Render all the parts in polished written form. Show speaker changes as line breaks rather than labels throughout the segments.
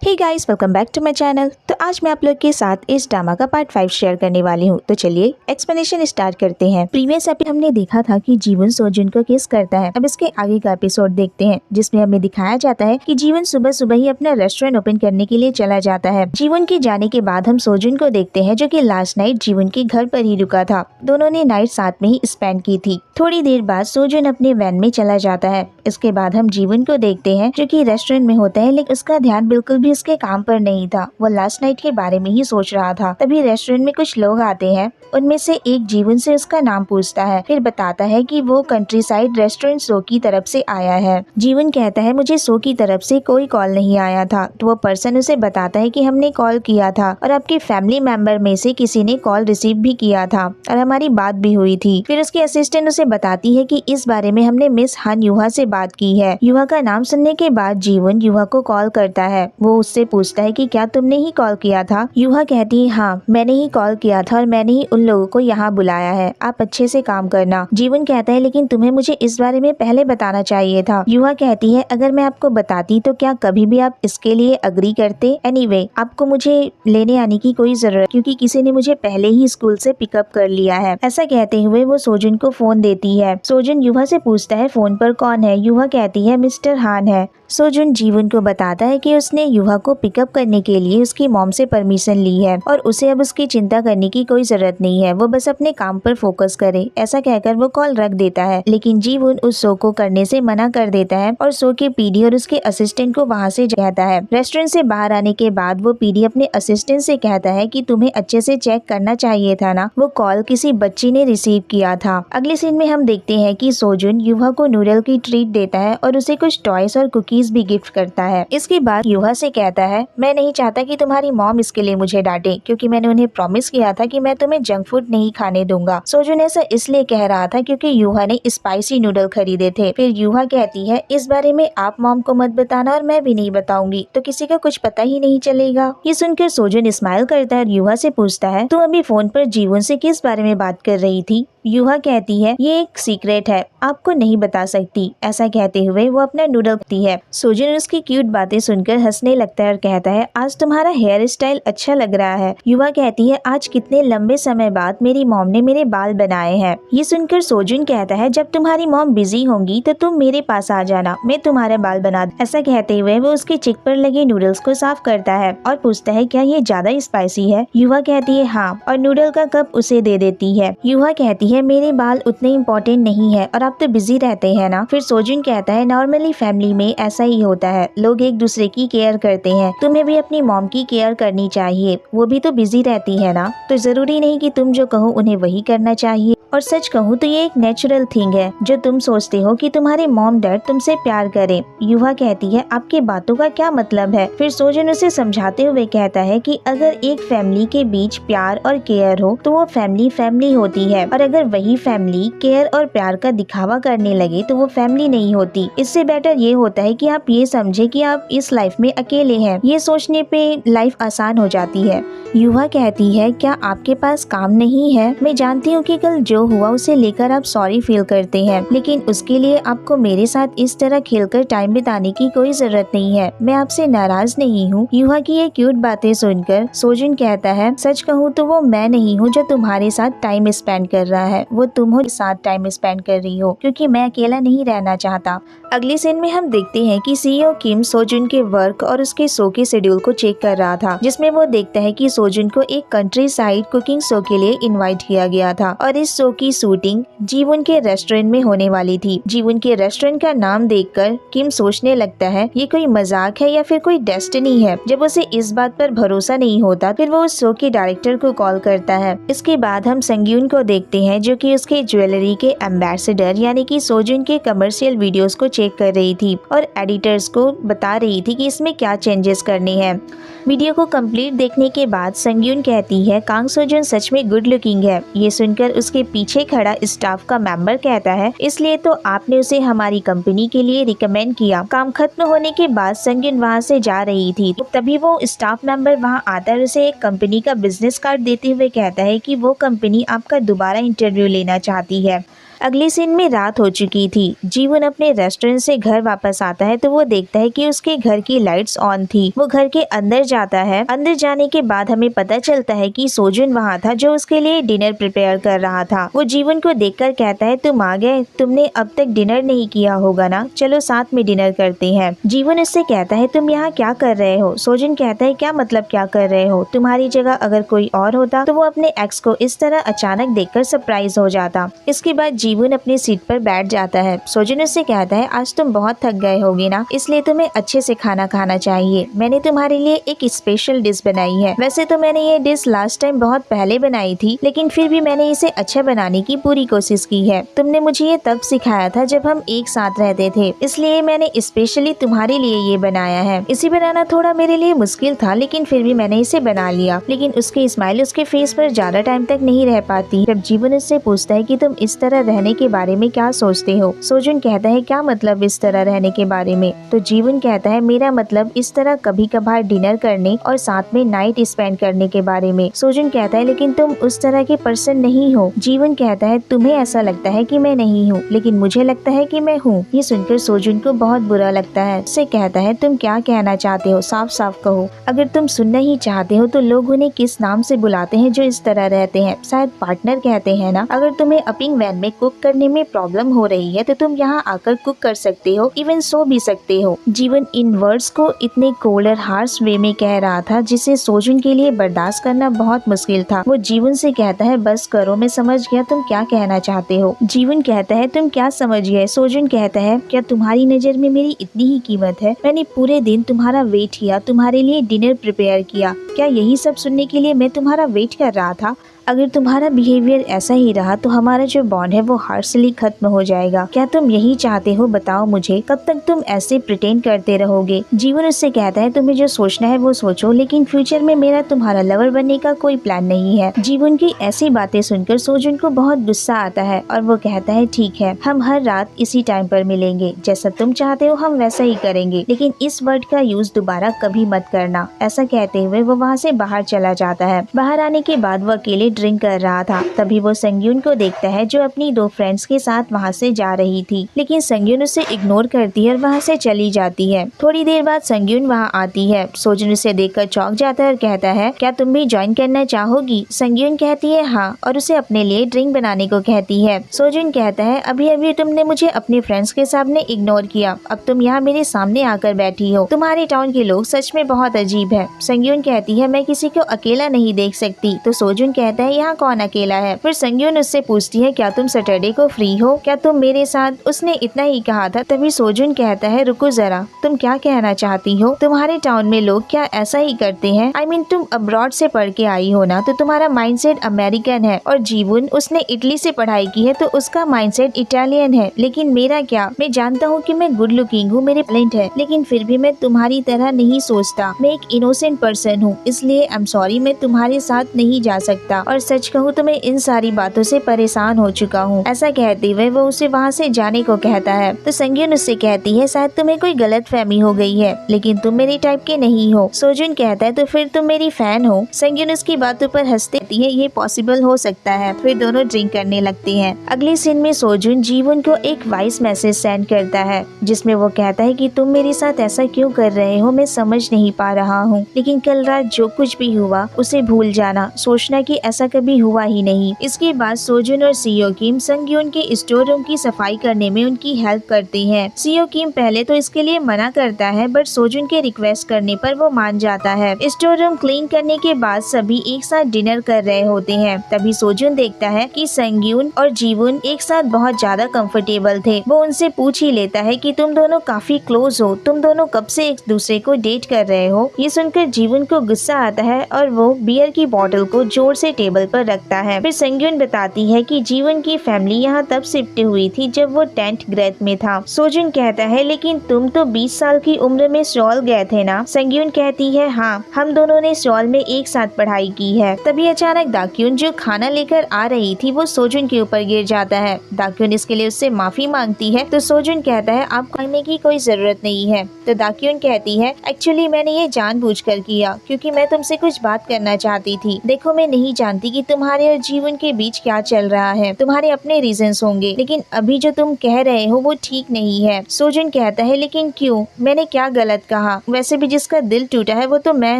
Hey guys, welcome back to my channel. तो आज मैं आप लोग के साथ इस ड्रामा का पार्ट 5 शेयर करने वाली हूँ। तो चलिए एक्सप्लेनेशन स्टार्ट करते हैं। प्रीवियस एपिसोड हमने देखा था कि जीवन सोजुन को किस करता है। अब इसके आगे का एपिसोड देखते हैं जिसमें हमें दिखाया जाता है कि जीवन सुबह सुबह ही अपना रेस्टोरेंट ओपन करने के लिए चला जाता है। जीवन के जाने के बाद हम सोजुन को देखते हैं जो कि लास्ट नाइट जीवन के घर पर ही रुका था। दोनों ने नाइट साथ में ही स्पेंड की थी। थोड़ी देर बाद सोजुन अपने वैन में चला जाता है। इसके बाद हम जीवन को देखते हैं जो कि रेस्टोरेंट में होता है, लेकिन उसका ध्यान बिल्कुल भी उसके काम पर नहीं था। वो लास्ट नाइट के बारे में ही सोच रहा था। तभी रेस्टोरेंट में कुछ लोग आते हैं। उनमें से एक जीवन से उसका नाम पूछता है, फिर बताता है कि वो कंट्री साइड रेस्टोरेंट सो की तरफ से आया है। जीवन कहता है मुझे सो की तरफ से कोई कॉल नहीं आया था। तो वो पर्सन उसे बताता है कि हमने कॉल किया था और आपके फैमिली मेंबर में से किसी ने कॉल रिसीव भी किया था और हमारी बात भी हुई थी। फिर उसकी असिस्टेंट उसे बताती है कि इस बारे में हमने मिस हान युहा से बात की है। युहा का नाम सुनने के बाद जीवन युहा को कॉल करता है। वो उससे पूछता है कि क्या तुमने ही कॉल किया था। युहा कहती है हाँ, मैंने ही कॉल किया था और मैंने ही उन लोगों को यहाँ बुलाया है। आप अच्छे से काम करना। जीवन कहता है लेकिन तुम्हें मुझे इस बारे में पहले बताना चाहिए था। युहा कहती है अगर मैं आपको बताती तो क्या कभी भी आप इसके लिए अग्री करते। एनीवे, आपको मुझे लेने आने की कोई जरूरत, क्योंकि किसी ने मुझे पहले ही स्कूल से पिकअप कर लिया है। ऐसा कहते हुए वो सोजुन को फोन देती है। सोजुन युहा से पूछता है फोन पर कौन है। युहा कहती है मिस्टर हान है। सोजुन जीवन को बताता है कि उसने युहा को पिकअप करने के लिए उसकी मॉम से परमिशन ली है और उसे अब उसकी चिंता करने की कोई जरूरत नहीं है। वो बस अपने काम पर फोकस करे। ऐसा कहकर वो कॉल रख देता है, लेकिन जीवन उस शो को करने से मना कर देता है और शो के पीडी और उसके असिस्टेंट को वहाँ से कहता है। रेस्टोरेंट से बाहर आने के बाद वो पीडी अपने असिस्टेंट से कहता है कि तुम्हें अच्छे से चेक करना चाहिए था ना, वो कॉल किसी बच्ची ने रिसीव किया था। अगले सीन में हम देखते हैं कि सोजुन युहा को नूडल की ट्रीट देता है और उसे कुछ टॉयज और कुकीज भी गिफ्ट करता है। इसके बाद युहा से कहता है मैं नहीं चाहता कि तुम्हारी मॉम इसके लिए मुझे डांटे, क्योंकि मैंने उन्हें प्रॉमिस किया था कि मैं तुम्हें जंक फूड नहीं खाने दूंगा। सोजुन ऐसा इसलिए कह रहा था क्योंकि युहा ने स्पाइसी नूडल खरीदे थे। फिर युहा कहती है इस बारे में आप मॉम को मत बताना और मैं भी नहीं बताऊंगी, तो किसी का कुछ पता ही नहीं चलेगा। ये सुनकर सोजुन स्माइल करता है और युहा से पूछता है तुम अभी फोन पर जीवन से किस बारे में बात कर रही थी। युहा कहती है ये एक सीक्रेट है, आपको नहीं बता सकती। ऐसा कहते हुए वो अपना नूडल खाती है। सोजुन उसकी क्यूट बातें सुनकर हंसने लगता है और कहता है आज तुम्हारा हेयर स्टाइल अच्छा लग रहा है। युवा कहती है आज कितने लंबे समय बाद मेरी मॉम ने मेरे बाल बनाए हैं। ये सुनकर सोजुन कहता है जब तुम्हारी मॉम बिजी होंगी तो तुम मेरे पास आ जाना, मैं तुम्हारे बाल बना दूं। ऐसा कहते हुए वो उसके चिक पर लगे नूडल्स को साफ करता है और पूछता है क्या ये ज्यादा स्पाइसी है। युवा कहती है हाँ और नूडल का कप उसे दे देती है। युवा कहती है मेरे बाल उतने इम्पोर्टेंट नहीं है और आप तो बिजी रहते हैं ना। फिर सोजुन कहता है नॉर्मली फैमिली में ऐसा ही होता है, लोग एक दूसरे की केयर करते हैं। तुम्हें भी अपनी मॉम की केयर करनी चाहिए, वो भी तो बिजी रहती है ना, तो जरूरी नहीं कि तुम जो कहो उन्हें वही करना चाहिए। और सच कहूँ तो ये एक नेचुरल थिंग है जो तुम सोचते हो कि तुम्हारे मॉम डैड तुमसे प्यार करे। युवा कहती है आपके बातों का क्या मतलब है। फिर सोजुन उसे समझाते हुए कहता है कि अगर एक फैमिली के बीच प्यार और केयर हो तो वो फैमिली फैमिली होती है, और अगर वही फैमिली केयर और प्यार का दिखावा करने लगे तो वो फैमिली नहीं होती। इससे बेटर ये होता है कि आप ये समझे कि आप इस लाइफ में अकेले हैं। ये सोचने पे लाइफ आसान हो जाती है। युवा कहती है क्या आपके पास काम नहीं है। मैं जानती हूँ कि कल जो हुआ उसे लेकर आप सॉरी फील करते हैं, लेकिन उसके लिए आपको मेरे साथ इस तरह खेलकर टाइम बिताने की कोई जरूरत नहीं है। मैं आपसे नाराज नहीं हूँ। युवा की ये क्यूट बातें सुनकर सोजुन कहता है सच कहूँ तो वो मैं नहीं हूँ जो तुम्हारे साथ टाइम स्पेंड कर रहा है, वो तुम हो साथ टाइम स्पेंड कर रही हो, क्योंकि मैं अकेला नहीं रहना चाहता। अगले सीन में हम देखते हैं कि सीईओ किम सोजुन के वर्क और उसके शो के शेड्यूल को चेक कर रहा था, जिसमें वो देखता है कि सोजुन को एक कंट्री साइड कुकिंग शो के लिए इनवाइट किया गया था और इस शो की शूटिंग जीवन के रेस्टोरेंट में होने वाली थी। जीवन के रेस्टोरेंट का नाम देखकर किम सोचने लगता है ये कोई मजाक है या फिर कोई डेस्टिनी है। जब उसे इस बात पर भरोसा नहीं होता फिर वो उस शो के डायरेक्टर को कॉल करता है। इसके बाद हम संग्यून को देखते हैं जो कि उसके ज्वेलरी के एम्बेसडर यानी कि सोजुन के कमर्शियल वीडियोस को चेक कर रही थी और एडिटर्स को बता रही थी कि इसमें क्या चेंजेस करने हैं। वीडियो को कंप्लीट देखने के बाद संग्यून कहती है कांग सोजुन सच में गुड लुकिंग है। ये सुनकर उसके पीछे खड़ा स्टाफ का मेंबर कहता है इसलिए तो आपने उसे हमारी कंपनी के लिए रिकमेंड किया। काम खत्म होने के बाद संग्यून वहाँ से जा रही थी, तो तभी वो स्टाफ मेंबर वहाँ आता है उसे एक कंपनी का बिजनेस कार्ड देते हुए कहता है कि वो कंपनी आपका दोबारा इंटरव्यू लेना चाहती है। अगले सीन में रात हो चुकी थी। जीवन अपने रेस्टोरेंट से घर वापस आता है तो वो देखता है कि उसके घर की लाइट्स ऑन थी। वो घर के अंदर जाता है। अंदर जाने के बाद हमें पता चलता है कि सोजुन वहाँ था जो उसके लिए डिनर प्रिपेयर कर रहा था। वो जीवन को देखकर कहता है, तुम आ गए, तुमने अब तक डिनर नहीं किया होगा ना, चलो साथ में डिनर करते हैं। जीवन उससे कहता है, तुम यहाँ क्या कर रहे हो? सोजुन कहता है, क्या मतलब क्या कर रहे हो? तुम्हारी जगह अगर कोई और होता तो वो अपने एक्स को इस तरह अचानक देखकर सरप्राइज हो जाता। इसके बाद जीवन अपनी सीट पर बैठ जाता है। सोजुन उससे कहता है, आज तुम बहुत थक गए होगे ना, इसलिए तुम्हें अच्छे से खाना खाना चाहिए। मैंने तुम्हारे लिए एक स्पेशल डिश बनाई है। वैसे तो मैंने ये डिश लास्ट टाइम बहुत पहले बनाई थी, लेकिन फिर भी मैंने इसे अच्छा बनाने की पूरी कोशिश की है। तुमने मुझे ये तब सिखाया था जब हम एक साथ रहते थे, इसलिए मैंने स्पेशली तुम्हारे लिए ये बनाया है। इसे बनाना थोड़ा मेरे लिए मुश्किल था, लेकिन फिर भी मैंने इसे बना लिया। लेकिन उसकी स्माइल उसके फेस पर ज्यादा टाइम तक नहीं रह पाती। जब जीवन उससे पूछता है कि तुम इस तरह रहने के बारे में क्या सोचते हो? सोजुन कहता है, क्या मतलब इस तरह रहने के बारे में? तो जीवन कहता है, मेरा मतलब इस तरह कभी कभार डिनर करने और साथ में नाइट स्पेंड करने के बारे में। सोजुन कहता है, लेकिन तुम उस तरह के पर्सन नहीं हो। जीवन कहता है, तुम्हें ऐसा लगता है कि मैं नहीं हूँ, लेकिन मुझे लगता है कि मैं हूँ। ये सुनकर सोजुन को बहुत बुरा लगता है। उससे कहता है, तुम क्या कहना चाहते हो? साफ साफ कहो। अगर तुम सुनना ही चाहते हो तो लोग उन्हें किस नाम से बुलाते हैं जो इस तरह रहते हैं? शायद पार्टनर कहते हैं ना। अगर तुम्हें अपिंग वैन में कुक करने में प्रॉब्लम हो रही है तो तुम यहाँ आकर कुक कर सकते हो, इवन सो भी सकते हो। जीवन इन वर्ड्स को इतने कोल्ड और हार्श वे में कह रहा था जिसे सोजुन के लिए बर्दाश्त करना बहुत मुश्किल था। वो जीवन से कहता है, बस करो, मैं समझ गया तुम क्या कहना चाहते हो। जीवन कहता है, तुम क्या समझ गए? सोजुन कहता है, क्या तुम्हारी नजर में मेरी इतनी ही कीमत है? मैंने पूरे दिन तुम्हारा वेट किया, तुम्हारे लिए डिनर प्रिपेयर किया। क्या यही सब सुनने के लिए मैं तुम्हारा वेट कर रहा था? अगर तुम्हारा बिहेवियर ऐसा ही रहा तो हमारा जो बॉन्ड है वो हार्शली खत्म हो जाएगा। क्या तुम यही चाहते हो? बताओ मुझे, कब तक तुम ऐसे प्रिटेंड करते रहोगे? जीवन उससे कहता है, तुम्हें जो सोचना है वो सोचो, लेकिन फ्यूचर में मेरा तुम्हारा लवर बनने का कोई प्लान नहीं है। जीवन की ऐसी बातें सुनकर सोजुन को बहुत गुस्सा आता है और वो कहता है, ठीक है, हम हर रात इसी टाइम पर मिलेंगे, जैसा तुम चाहते हो हम वैसा ही करेंगे, लेकिन इस वर्ड का यूज दोबारा कभी मत करना। ऐसा कहते हुए वो वहाँ से बाहर चला जाता है। बाहर आने के बाद वो अकेले ड्रिंक कर रहा था। तभी वो संग्यून को देखता है जो अपनी दो फ्रेंड्स के साथ वहाँ से जा रही थी, लेकिन संग्यून उसे इग्नोर करती है और वहाँ से चली जाती है। थोड़ी देर बाद संग्यून वहाँ आती है। सोजुन उसे देखकर चौंक जाता है और कहता है, क्या तुम भी ज्वाइन करना चाहोगी? संग्यून कहती है हाँ, और उसे अपने लिए ड्रिंक बनाने को कहती है। सोजुन कहता है, अभी अभी तुमने मुझे अपने फ्रेंड्स के सामने इग्नोर किया, अब तुम यहाँ मेरे सामने आकर बैठी हो। तुम्हारे टाउन के लोग सच में बहुत अजीब है। संग्यून कहती है, मैं किसी को अकेला नहीं देख सकती। तो सोजुन कहता है, यहाँ कौन अकेला है? फिर संग्यून उससे पूछती है, क्या तुम सैटरडे को फ्री हो? क्या तुम मेरे साथ? उसने इतना ही कहा था। तभी सोजुन कहता है, रुको जरा, तुम क्या कहना चाहती हो? तुम्हारे टाउन में लोग क्या ऐसा ही करते हैं? आई मीन तुम अब्रॉड से पढ़ के आई हो ना, तो तुम्हारा माइंडसेट अमेरिकन है, और जीवन उसने इटली से पढ़ाई की है तो उसका माइंडसेट इटालियन है। लेकिन मेरा क्या? मैं जानता हूँ कि मैं गुड लुकिंग हूँ, मेरे टैलेंट है, लेकिन फिर भी मैं तुम्हारी तरह नहीं सोचता। मैं एक इनोसेंट पर्सन हूँ, इसलिए आई एम सॉरी, मैं तुम्हारे साथ नहीं जा सकता। और सच कहूँ तो मैं इन सारी बातों से परेशान हो चुका हूँ। ऐसा कहते हुए वो उसे वहाँ से जाने को कहता है। तो संग्यून उससे कहती है, शायद तुम्हें कोई गलत फहमी हो गई है, लेकिन तुम मेरी टाइप के नहीं हो। सोजुन कहता है, तो फिर तुम मेरी फैन हो? संग्यून उसकी बातों पर हंसती है, ये पॉसिबल हो सकता है। फिर दोनों ड्रिंक करने लगते हैं। अगले सीन में सोजुन जीवन को एक वॉइस मैसेज सेंड करता है जिसमें वो कहता है कि तुम मेरे साथ ऐसा क्यों कर रहे हो, मैं समझ नहीं पा रहा हूँ, लेकिन कल रात जो कुछ भी हुआ उसे भूल जाना, सोचना कि ऐसा कभी हुआ ही नहीं। इसके बाद सोजुन और सियो किम संग्यून के स्टोर रूम की सफाई करने में उनकी हेल्प करते हैं। सियो किम पहले तो इसके लिए मना करता है, बट सोजुन के रिक्वेस्ट करने पर वो मान जाता है। स्टोर रूम क्लीन करने के बाद सभी एक साथ डिनर कर रहे होते हैं। तभी सोजुन देखता है कि संग्यून और जीवन एक साथ बहुत ज्यादा कंफर्टेबल थे। वो उनसे पूछ ही लेता है कि तुम दोनों काफी क्लोज हो, तुम दोनों कब से एक दूसरे को डेट कर रहे हो? ये सुनकर जीवन को गुस्सा आता है और वो बियर की बोतल को जोर से टेबल पर रखता है। फिर संग्यून बताती है कि जीवन की फैमिली यहाँ तब शिफ्ट हुई थी जब वो 10th ग्रेड में था। सोजुन कहता है, लेकिन तुम तो 20 साल की उम्र में सॉल गए थे ना? संग्यून कहती है, हाँ, हम दोनों ने सॉल में एक साथ पढ़ाई की है। तभी अचानक दाक्यून जो खाना लेकर आ रही थी वो सोजुन के ऊपर गिर जाता है। दाक्यून इसके लिए उससे माफी मांगती है तो सोजुन कहता है, आप कहने की कोई जरूरत नहीं है। तो दाक्यून कहती है, एक्चुअली मैंने ये जानबूझकर किया क्योंकि मैं तुमसे कुछ बात करना चाहती थी। देखो, मैं नहीं जानती जानती कि तुम्हारे और जीवन के बीच क्या चल रहा है। तुम्हारे अपने रीजंस होंगे, लेकिन अभी जो तुम कह रहे हो वो ठीक नहीं है। सोजुन कहता है लेकिन क्यों, मैंने क्या गलत कहा? वैसे भी जिसका दिल टूटा है वो तो मैं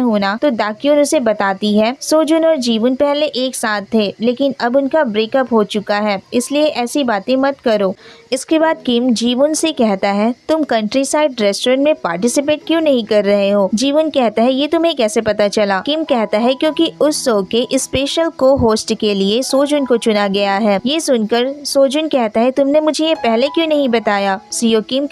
हूँ ना। तो दाक्यून उसे बताती है सोजुन और जीवन पहले एक साथ थे, लेकिन अब उनका ब्रेकअप हो चुका है, इसलिए ऐसी बातें मत करो। इसके बाद किम जीवन से कहता है तुम कंट्री साइड रेस्टोरेंट में पार्टिसिपेट क्यों नहीं कर रहे हो? जीवन कहता है ये तुम्हें कैसे पता चला? किम कहता है क्योंकि उस शो के स्पेशल को होस्ट के लिए सोजुन को चुना गया है। ये सुनकर सोजुन कहता है तुमने मुझे ये पहले क्यों नहीं बताया? सियो किम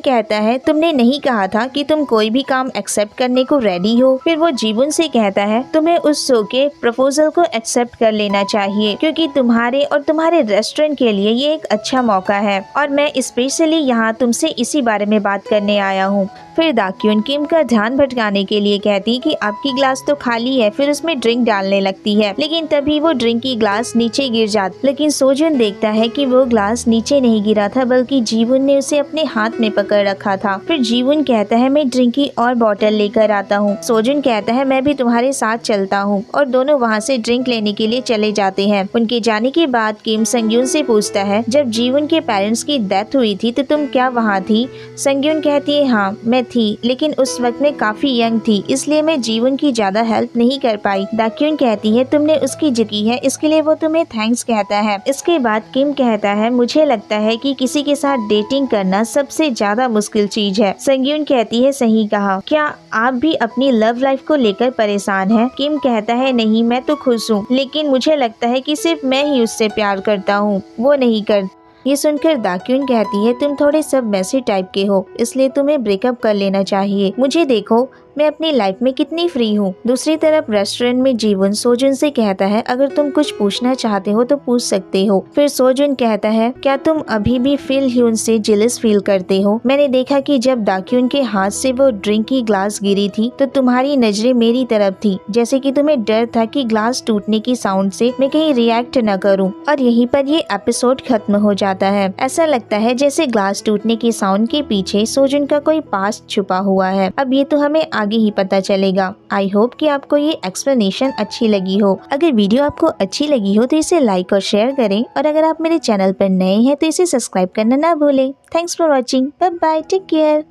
कहता है तुमने नहीं कहा था कि तुम कोई भी काम एक्सेप्ट करने को रेडी हो? फिर वो जीवन से कहता है तुम्हें उस शो के प्रपोजल को एक्सेप्ट कर लेना चाहिए, क्योंकि तुम्हारे और तुम्हारे रेस्टोरेंट के लिए ये एक अच्छा मौका है और मैं स्पेशली यहाँ तुमसे इसी बारे में बात करने आया हूँ। फिर दाक्यून किम का ध्यान भटकाने के लिए कहती कि आपकी ग्लास तो खाली है, फिर उसमें ड्रिंक डालने लगती है, लेकिन तभी वो ड्रिंक की ग्लास नीचे गिर जाती। लेकिन सोजुन देखता है कि वो ग्लास नीचे नहीं गिरा था, बल्कि जीवन ने उसे अपने हाथ में पकड़ रखा था। फिर जीवन कहता है मैं ड्रिंक की और बोतल लेकर आता हूँ। सोजुन कहता है मैं भी तुम्हारे साथ चलता हूँ, और दोनों वहाँ से ड्रिंक लेने के लिए चले जाते हैं। उनके जाने के बाद किम संग्यून से पूछता है जब जीवन के पेरेंट्स की डेथ हुई थी तो तुम क्या वहाँ थी? संग्यून कहती है हाँ मैं थी, लेकिन उस वक्त मैं काफी यंग थी, इसलिए मैं जीवन की ज्यादा हेल्प नहीं कर पाई। दाक्यून कहती है तुमने उसकी जिद की है, इसके लिए वो तुम्हें थैंक्स कहता है। इसके बाद किम कहता है मुझे लगता है कि किसी के साथ डेटिंग करना सबसे ज्यादा मुश्किल चीज है। संग्यून कहती है सही कहा, क्या आप भी अपनी लव लाइफ को लेकर परेशान हैं? किम कहता है नहीं, मैं तो खुश हूँ, लेकिन मुझे लगता है कि सिर्फ मैं ही उससे प्यार करता हूँ, वो नहीं कर। ये सुनकर दाक्यून कहती है तुम थोड़े सब मैसी टाइप के हो, इसलिए तुम्हें ब्रेकअप कर लेना चाहिए। मुझे देखो मैं अपनी लाइफ में कितनी फ्री हूँ। दूसरी तरफ रेस्टोरेंट में जीवन सोजुन से कहता है अगर तुम कुछ पूछना चाहते हो तो पूछ सकते हो। फिर सोजुन कहता है क्या तुम अभी भी फिल ह्यून से जेलस फील करते हो? मैंने देखा कि जब दाक्यून के हाथ से वो ड्रिंक की ग्लास गिरी थी तो तुम्हारी नजरें मेरी तरफ थी, जैसे कि तुम्हें डर था कि ग्लास टूटने की साउंड से मैं कहीं रिएक्ट न करूं। और यहीं पर ये एपिसोड खत्म हो जाता है। ऐसा लगता है जैसे ग्लास टूटने की साउंड के पीछे सोजुन का कोई पास्ट छुपा हुआ है। अब ये तो हमें आगे ही पता चलेगा। आई होप कि आपको ये एक्सप्लेनेशन अच्छी लगी हो। अगर वीडियो आपको अच्छी लगी हो तो इसे लाइक और शेयर करें, और अगर आप मेरे चैनल पर नए हैं तो इसे सब्सक्राइब करना ना भूलें। Thanks for watching, bye bye, take care.